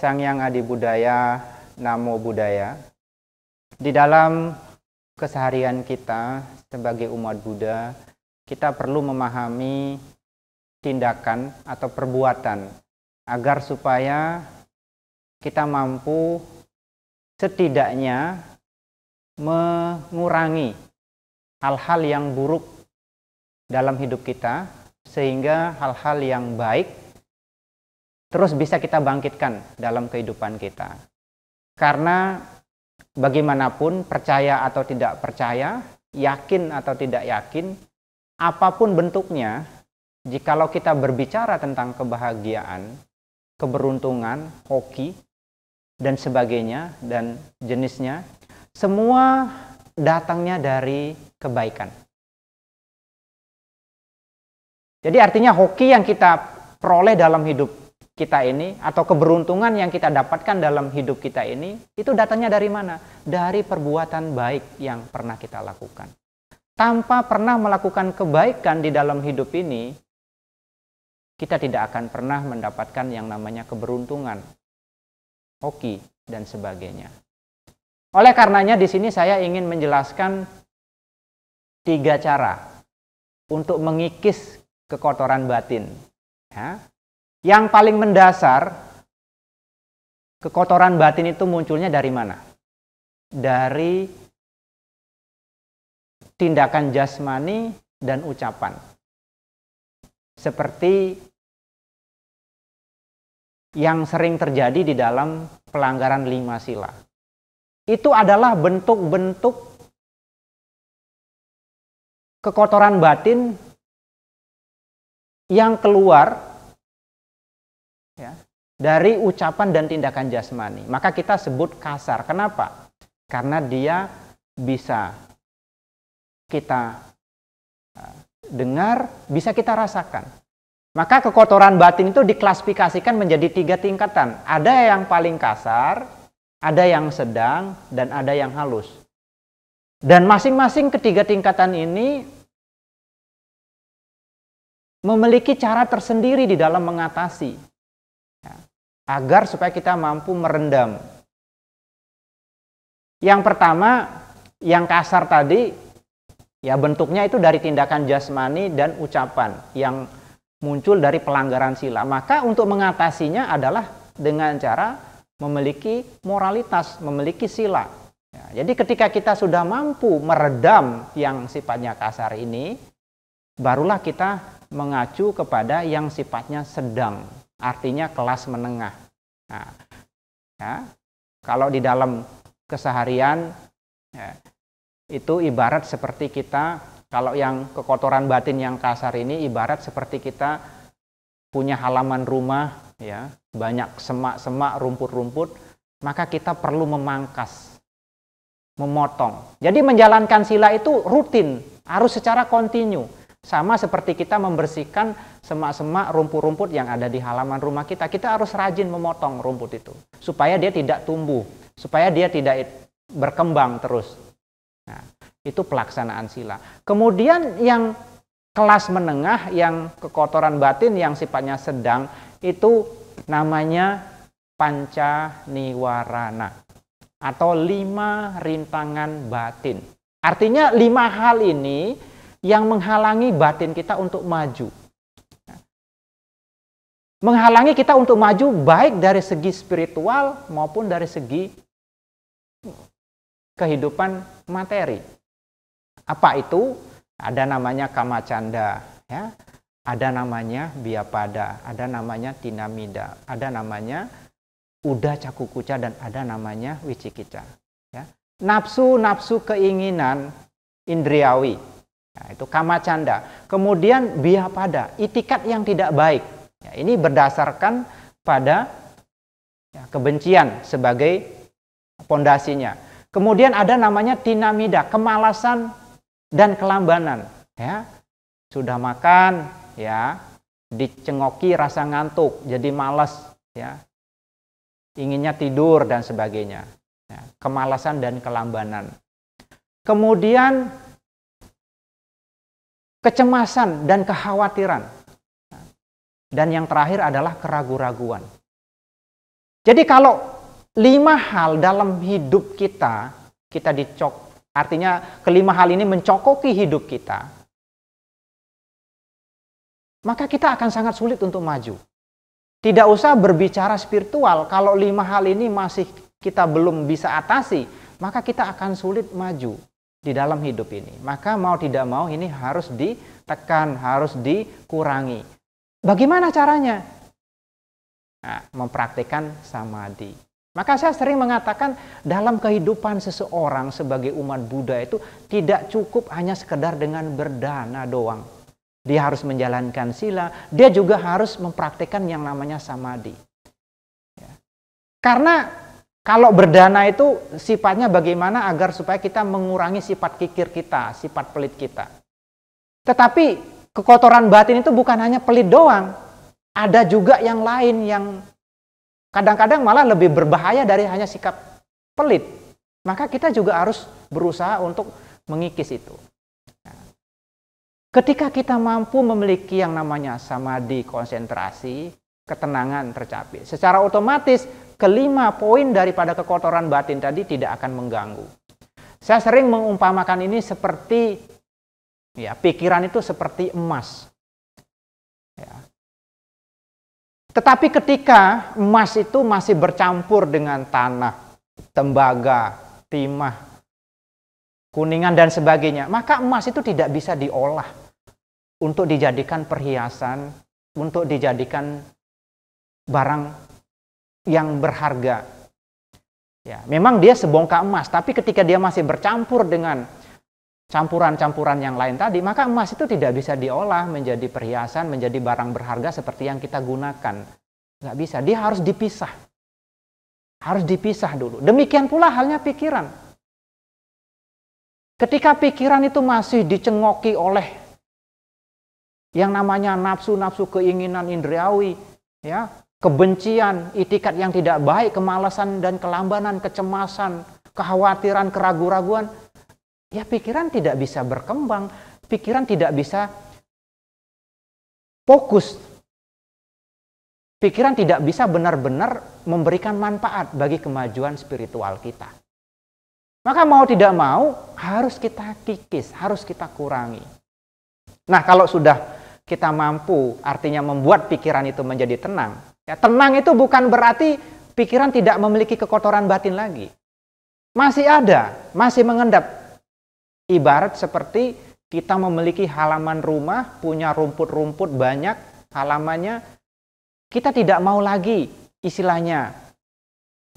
Sang Hyang Adi Budaya, Namo Buddhaya. Di dalam keseharian kita sebagai umat Buddha, kita perlu memahami tindakan atau perbuatan agar supaya kita mampu setidaknya mengurangi hal-hal yang buruk dalam hidup kita, sehingga hal-hal yang baik terus bisa kita bangkitkan dalam kehidupan kita. Karena bagaimanapun, percaya atau tidak percaya, yakin atau tidak yakin, apapun bentuknya, jikalau kita berbicara tentang kebahagiaan, keberuntungan, hoki, dan sebagainya, dan jenisnya, semua datangnya dari kebaikan. Jadi artinya hoki yang kita peroleh dalam hidup kita ini, atau keberuntungan yang kita dapatkan dalam hidup kita ini, itu datangnya dari mana? Dari perbuatan baik yang pernah kita lakukan. Tanpa pernah melakukan kebaikan di dalam hidup ini, kita tidak akan pernah mendapatkan yang namanya keberuntungan, hoki, dan sebagainya. Oleh karenanya di sini saya ingin menjelaskan 3 cara untuk mengikis kekotoran batin. Ya. Yang paling mendasar, kekotoran batin itu munculnya dari mana? Dari tindakan jasmani dan ucapan. Seperti yang sering terjadi di dalam pelanggaran 5 sila. Itu adalah bentuk-bentuk kekotoran batin yang keluar ya, dari ucapan dan tindakan jasmani. Maka kita sebut kasar. Kenapa? Karena dia bisa kita dengar, bisa kita rasakan. Maka kekotoran batin itu diklasifikasikan menjadi 3 tingkatan. Ada yang paling kasar, ada yang sedang, dan ada yang halus. Dan masing-masing ketiga tingkatan ini memiliki cara tersendiri di dalam mengatasi, ya, agar supaya kita mampu merendam. Yang pertama, yang kasar tadi, ya bentuknya itu dari tindakan jasmani dan ucapan yang muncul dari pelanggaran sila. Maka untuk mengatasinya adalah dengan cara memiliki moralitas, memiliki sila. Ya, jadi ketika kita sudah mampu meredam yang sifatnya kasar ini, barulah kita mengacu kepada yang sifatnya sedang, artinya kelas menengah. Nah, ya, kalau di dalam keseharian, ya, itu ibarat seperti kita, kalau yang kekotoran batin yang kasar ini ibarat seperti kita punya halaman rumah, ya, banyak semak-semak, rumput-rumput, maka kita perlu memangkas, memotong. Jadi menjalankan sila itu rutin, harus secara kontinu. Sama seperti kita membersihkan semak-semak, rumput-rumput yang ada di halaman rumah kita. Kita harus rajin memotong rumput itu, supaya dia tidak tumbuh, supaya dia tidak berkembang terus. Nah, itu pelaksanaan sila. Kemudian yang kelas menengah, yang kekotoran batin yang sifatnya sedang, itu namanya panca niwarana atau 5 rintangan batin. Artinya 5 hal ini yang menghalangi batin kita untuk maju. Menghalangi kita untuk maju baik dari segi spiritual maupun dari segi kehidupan materi. Apa itu? Ada namanya kamacanda, ya. Ada namanya biapada, ada namanya tinamida, ada namanya uda cakukuca, dan ada namanya wicikica. Ya. Nafsu-nafsu keinginan indriawi, ya, itu kamacanda. Kemudian biapada, itikat yang tidak baik. Ya, ini berdasarkan pada ya, kebencian sebagai pondasinya. Kemudian ada namanya tinamida, kemalasan dan kelambanan. Ya, sudah makan, ya, dicengoki rasa ngantuk, jadi malas, ya, inginnya tidur dan sebagainya. Ya, kemalasan dan kelambanan. Kemudian kecemasan dan kekhawatiran. Dan yang terakhir adalah keraguan-raguan. Jadi kalau 5 hal dalam hidup kita artinya kelima hal ini mencokoki hidup kita, maka kita akan sangat sulit untuk maju. Tidak usah berbicara spiritual, kalau 5 hal ini masih kita belum bisa atasi, maka kita akan sulit maju di dalam hidup ini. Maka mau tidak mau ini harus ditekan, harus dikurangi. Bagaimana caranya? Nah, mempraktikkan samadhi. Maka saya sering mengatakan dalam kehidupan seseorang sebagai umat Buddha itu tidak cukup hanya sekedar dengan berdana doang. Dia harus menjalankan sila, dia juga harus mempraktikkan yang namanya samadhi. Ya. Karena kalau berdana itu sifatnya bagaimana agar supaya kita mengurangi sifat kikir kita, sifat pelit kita. Tetapi kekotoran batin itu bukan hanya pelit doang. Ada juga yang lain yang kadang-kadang malah lebih berbahaya dari hanya sikap pelit. Maka kita juga harus berusaha untuk mengikis itu. Ketika kita mampu memiliki yang namanya samadhi, konsentrasi, ketenangan tercapai, secara otomatis kelima poin daripada kekotoran batin tadi tidak akan mengganggu. Saya sering mengumpamakan ini seperti, ya, pikiran itu seperti emas. Ya. Tetapi ketika emas itu masih bercampur dengan tanah, tembaga, timah, kuningan dan sebagainya, maka emas itu tidak bisa diolah untuk dijadikan perhiasan, untuk dijadikan barang yang berharga. Ya, memang dia sebongkah emas, tapi ketika dia masih bercampur dengan campuran-campuran yang lain tadi, maka emas itu tidak bisa diolah menjadi perhiasan, menjadi barang berharga seperti yang kita gunakan. Nggak bisa, dia harus dipisah. Harus dipisah dulu. Demikian pula halnya pikiran. Ketika pikiran itu masih dicengoki oleh yang namanya nafsu-nafsu keinginan indriawi, ya, kebencian, itikat yang tidak baik, kemalasan dan kelambanan, kecemasan, kekhawatiran, keraguan-raguan, ya pikiran tidak bisa berkembang, pikiran tidak bisa fokus. Pikiran tidak bisa benar-benar memberikan manfaat bagi kemajuan spiritual kita. Maka mau tidak mau harus kita kikis, harus kita kurangi. Nah, kalau sudah kita mampu, artinya membuat pikiran itu menjadi tenang. Ya, tenang itu bukan berarti pikiran tidak memiliki kekotoran batin lagi. Masih ada, masih mengendap. Ibarat seperti kita memiliki halaman rumah, punya rumput-rumput banyak halamannya, kita tidak mau lagi istilahnya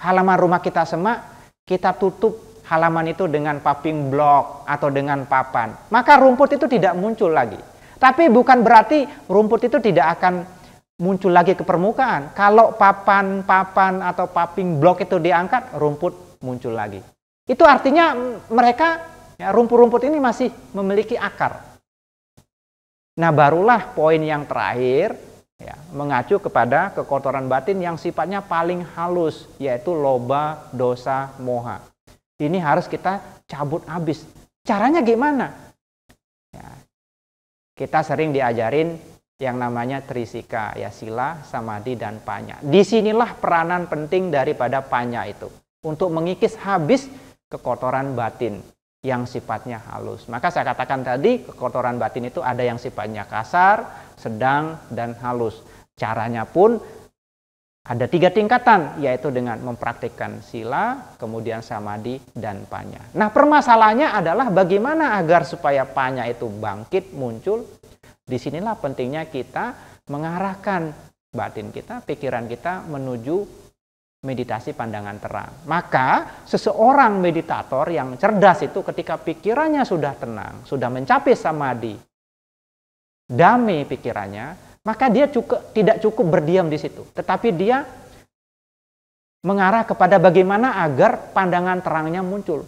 halaman rumah kita semak, kita tutup halaman itu dengan paving block atau dengan papan. Maka rumput itu tidak muncul lagi. Tapi bukan berarti rumput itu tidak akan muncul lagi ke permukaan. Kalau papan atau paving block itu diangkat, rumput muncul lagi. Itu artinya mereka, ya, rumput-rumput ini masih memiliki akar. Nah, barulah poin yang terakhir, ya, mengacu kepada kekotoran batin yang sifatnya paling halus, yaitu loba, dosa, moha. Ini harus kita cabut habis. Caranya gimana? Kita sering diajarin yang namanya trisika, ya, sila, samadhi, dan panya. Disinilah peranan penting daripada panya itu, untuk mengikis habis kekotoran batin yang sifatnya halus. Maka saya katakan tadi, kekotoran batin itu ada yang sifatnya kasar, sedang, dan halus. Caranya pun ada 3 tingkatan, yaitu dengan mempraktikkan sila, kemudian samadhi, dan panya. Nah, permasalahannya adalah bagaimana agar supaya panya itu bangkit, muncul. Disinilah pentingnya kita mengarahkan batin kita, pikiran kita menuju meditasi pandangan terang. Maka seseorang meditator yang cerdas itu ketika pikirannya sudah tenang, sudah mencapai samadhi, damai pikirannya, maka dia tidak cukup berdiam di situ, tetapi dia mengarah kepada bagaimana agar pandangan terangnya muncul,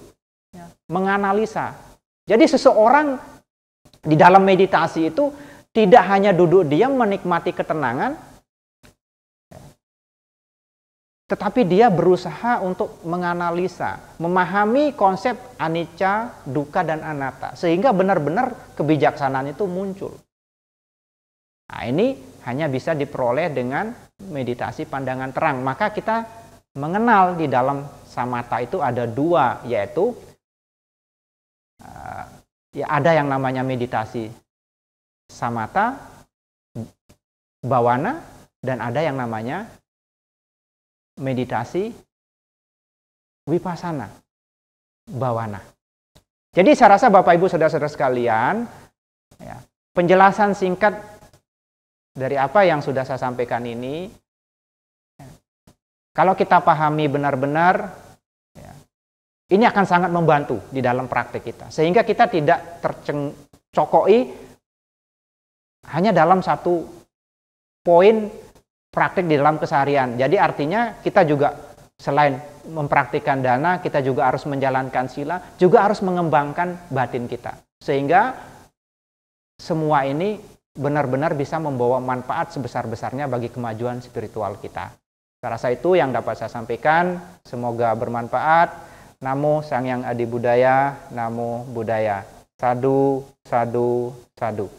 ya, menganalisa. Jadi seseorang di dalam meditasi itu tidak hanya duduk diam menikmati ketenangan, tetapi dia berusaha untuk menganalisa, memahami konsep anicca, dukkha, dan anatta, sehingga benar-benar kebijaksanaan itu muncul. Nah, ini hanya bisa diperoleh dengan meditasi pandangan terang. Maka kita mengenal di dalam samatha itu ada dua, yaitu ya ada yang namanya meditasi samatha, bhavana, dan ada yang namanya meditasi vipassana, bhavana. Jadi saya rasa Bapak Ibu Saudara-saudara sekalian, ya, penjelasan singkat dari apa yang sudah saya sampaikan ini, kalau kita pahami benar-benar, ya, ini akan sangat membantu di dalam praktik kita. Sehingga kita tidak tercokoi hanya dalam satu poin praktik di dalam keseharian. Jadi artinya kita juga selain mempraktikkan dana, kita juga harus menjalankan sila, juga harus mengembangkan batin kita. Sehingga semua ini benar-benar bisa membawa manfaat sebesar-besarnya bagi kemajuan spiritual kita. Saya rasa itu yang dapat saya sampaikan. Semoga bermanfaat. Namo Sang Hyang Adi Budaya, Namo Buddhaya. Sadu, sadu, sadu.